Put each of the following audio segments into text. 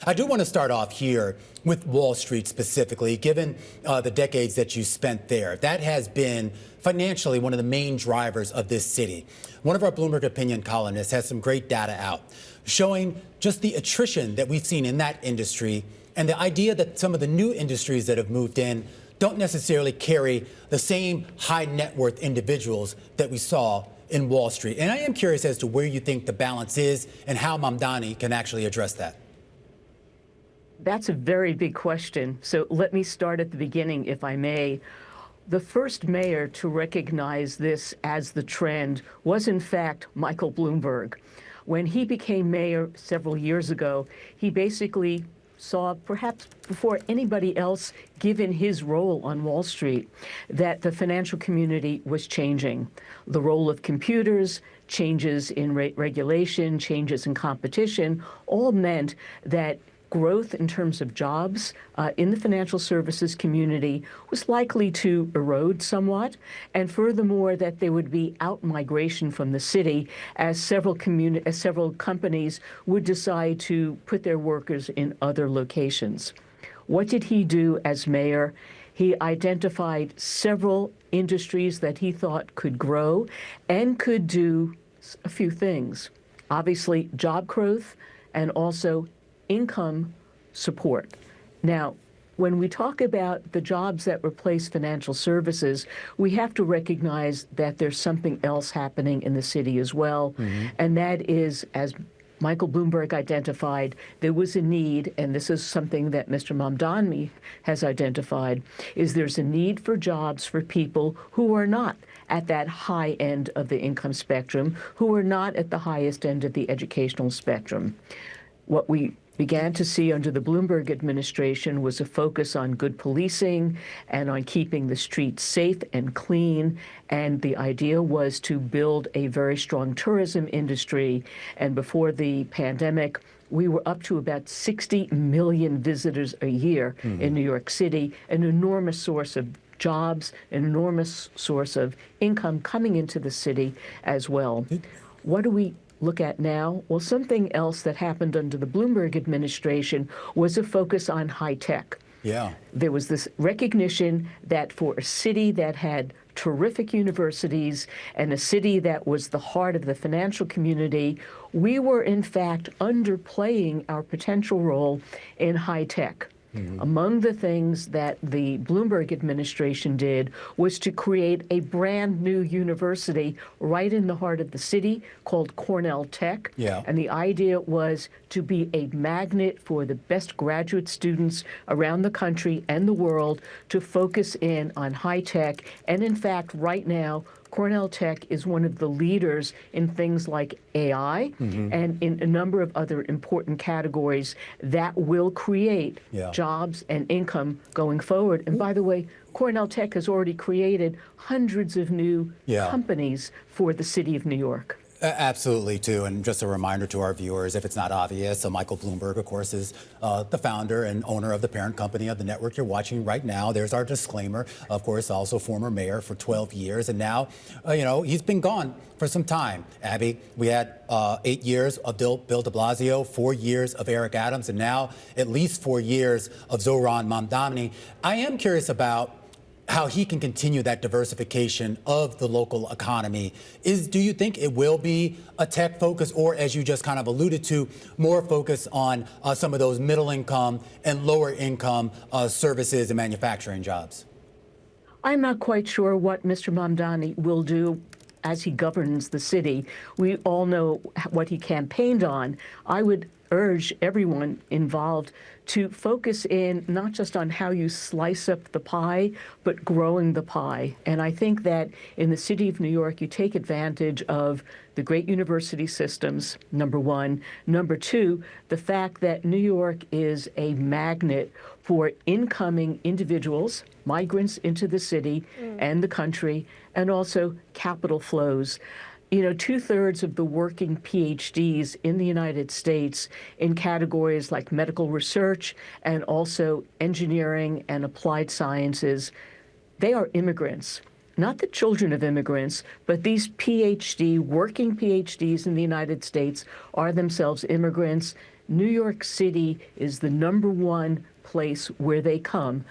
I do want to start off here with Wall Street specifically, given the decades that you spent there. That has been financially one of the main drivers of this city. One of our Bloomberg opinion columnists has some great data out showing just the attrition that we've seen in that industry and the idea that some of the new industries that have moved in don't necessarily carry the same high net worth individuals that we saw in Wall Street. And I am curious as to where you think the balance is and how Mamdani can actually address that. That's a very big question. So let me start at the beginning, if I may. The first mayor to recognize this as the trend was, in fact, Michael Bloomberg. When he became mayor several years ago, he basically saw, perhaps before anybody else, given his role on Wall Street, that the financial community was changing. The role of computers, changes in regulation, changes in competition, all meant that growth in terms of jobs in the financial services community was likely to erode somewhat, and furthermore that there would be out-migration from the city as several companies would decide to put their workers in other locations. What did he do as mayor? He identified several industries that he thought could grow and could do a few things. Obviously, job growth and also income support. Now, when we talk about the jobs that replace financial services, we have to recognize that there's something else happening in the city as well. And that is, as Michael Bloomberg identified, there was a need, and this is something that Mr. Mamdani has identified, is there's a need for jobs for people who are not at that high end of the income spectrum, who are not at the highest end of the educational spectrum. What we began to see under the Bloomberg administration was a focus on good policing and on keeping the streets safe and clean. And the idea was to build a very strong tourism industry. And before the pandemic, we were up to about 60 million visitors a year in New York City, an enormous source of jobs, an enormous source of income coming into the city as well. What do we look at now? Well, something else that happened under the Bloomberg administration was a focus on high tech. Yeah. There was this recognition that for a city that had terrific universities and a city that was the heart of the financial community, we were in fact underplaying our potential role in high tech. Among the things that the Bloomberg administration did was to create a brand new university right in the heart of the city called Cornell Tech. Yeah. And the idea was to be a magnet for the best graduate students around the country and the world to focus in on high tech. And in fact, right now, Cornell Tech is one of the leaders in things like AI and in a number of other important categories that will create jobs and income going forward. And by the way, Cornell Tech has already created hundreds of new companies for the city of New York. Absolutely, too. And just a reminder to our viewers, if it's not obvious, Michael Bloomberg, of course, is the founder and owner of the parent company of the network you're watching right now. There's our disclaimer. Of course, also former mayor for 12 years. And now, he's been gone for some time. Abby, we had 8 years of Bill de Blasio, 4 years of Eric Adams, and now at least 4 years of Zohran Mamdani. I am curious about how he can continue that diversification of the local economy. Do you think it will be a tech focus, or, as you just kind of alluded to, more focus on some of those middle income and lower income services and manufacturing jobs? I'm not quite sure what Mr. Mamdani will do as he governs the city. We all know what he campaigned on. I would urge everyone involved to focus in not just on how you slice up the pie, but growing the pie. And I think that in the city of New York, you take advantage of the great university systems, number one. Number two, the fact that New York is a magnet for incoming individuals, migrants into the city and the country, and also capital flows. You know, 2/3 of the working PhDs in the United States in categories like medical research and also engineering and applied sciences, they are immigrants. Not the children of immigrants, but these working PhDs in the United States are themselves immigrants. New York City is the #1 place where they come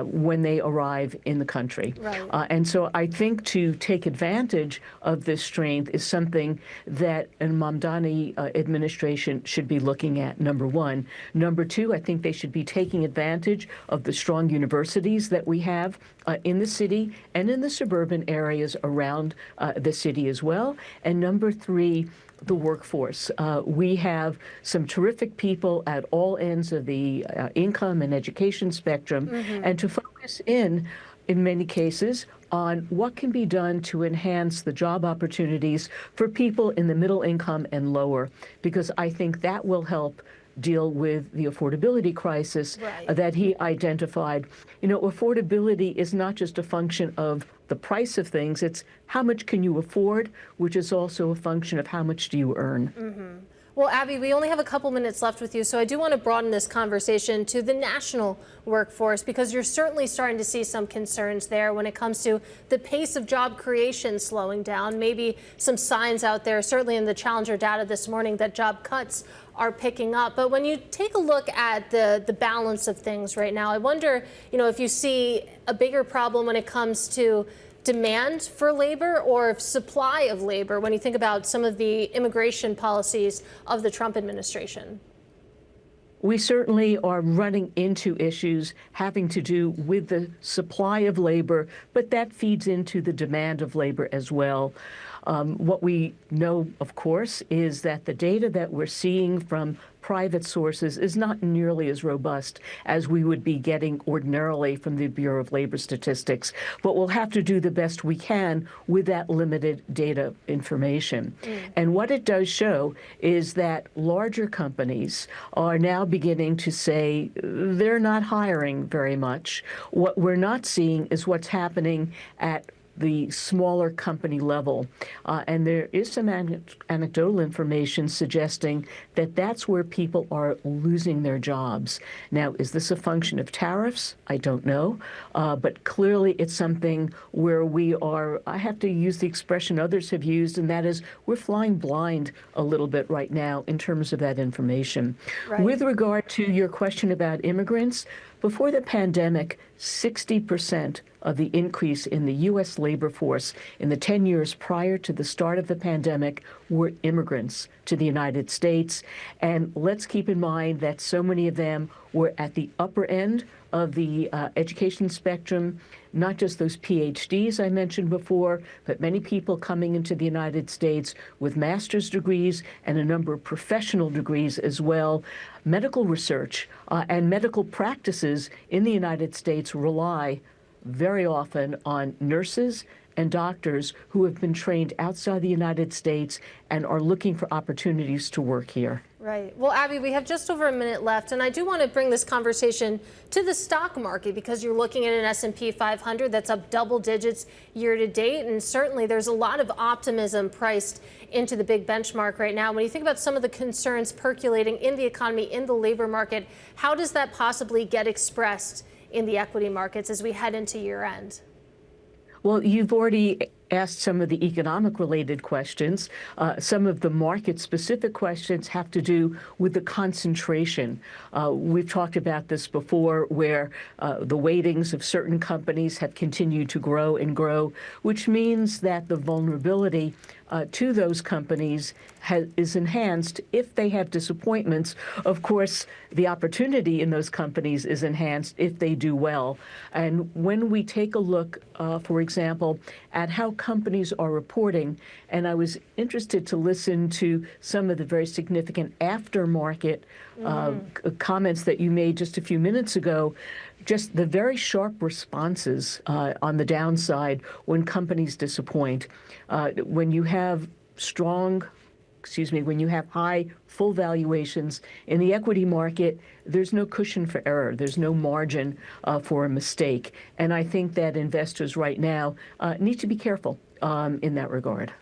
when they arrive in the country. Right. And so I think to take advantage of this strength is something that an Mamdani administration should be looking at, #1. #2, I think they should be taking advantage of the strong universities that we have in the city and in the suburban areas around the city as well. And #3, the workforce. We have some terrific people at all ends of the income and education spectrum, and to focus in many cases, on what can be done to enhance the job opportunities for people in the middle income and lower, because I think that will help deal with the affordability crisis that he identified. You know, affordability is not just a function of the price of things, it's how much can you afford, which is also a function of how much do you earn. Well, Abby, we only have a couple minutes left with you, so I do want to broaden this conversation to the national workforce, because you're certainly starting to see some concerns there when it comes to the pace of job creation slowing down. Maybe some signs out there, certainly in the Challenger data this morning, that job cuts are picking up. But when you take a look at the balance of things right now, I wonder, if you see a bigger problem when it comes to demand for labor or supply of labor when you think about some of the immigration policies of the Trump administration. We certainly are running into issues having to do with the supply of labor, but that feeds into the demand of labor as well. What we know, of course, is that the data that we're seeing from private sources is not nearly as robust as we would be getting ordinarily from the Bureau of Labor Statistics. But we'll have to do the best we can with that limited data information. And what it does show is that larger companies are now beginning to say they're not hiring very much. What we're not seeing is what's happening at the smaller company level. And there is some anecdotal information suggesting that that's where people are losing their jobs. Now, is this a function of tariffs? I don't know. But clearly it's something where we are, I have to use the expression others have used, and that is we're flying blind a little bit right now in terms of that information. With regard to your question about immigrants, before the pandemic, 60% of the increase in the U.S. labor force in the 10 years prior to the start of the pandemic were immigrants to the United States. And let's keep in mind that so many of them were at the upper end of the education spectrum, not just those PhDs I mentioned before, but many people coming into the United States with master's degrees and a number of professional degrees as well. Medical research and medical practices in the United States rely very often on nurses and doctors who have been trained outside the United States and are looking for opportunities to work here. Right. Well, Abby, we have just over a minute left, and I do want to bring this conversation to the stock market, because you're looking at an S&P 500 that's up double digits year to date, and certainly there's a lot of optimism priced into the big benchmark right now. When you think about some of the concerns percolating in the economy, in the labor market, how does that possibly get expressed in the equity markets as we head into year end? Well, you've already asked some of the economic-related questions. Some of the market-specific questions have to do with the concentration. We've talked about this before, where the weightings of certain companies have continued to grow and grow, which means that the vulnerability to those companies is enhanced if they have disappointments. Of course, the opportunity in those companies is enhanced if they do well. And when we take a look, for example, at how companies are reporting, and I was interested to listen to some of the very significant aftermarket comments that you made just a few minutes ago, just the very sharp responses on the downside when companies disappoint. When you have when you have high full valuations in the equity market, there's no cushion for error. There's no margin for a mistake. And I think that investors right now need to be careful in that regard.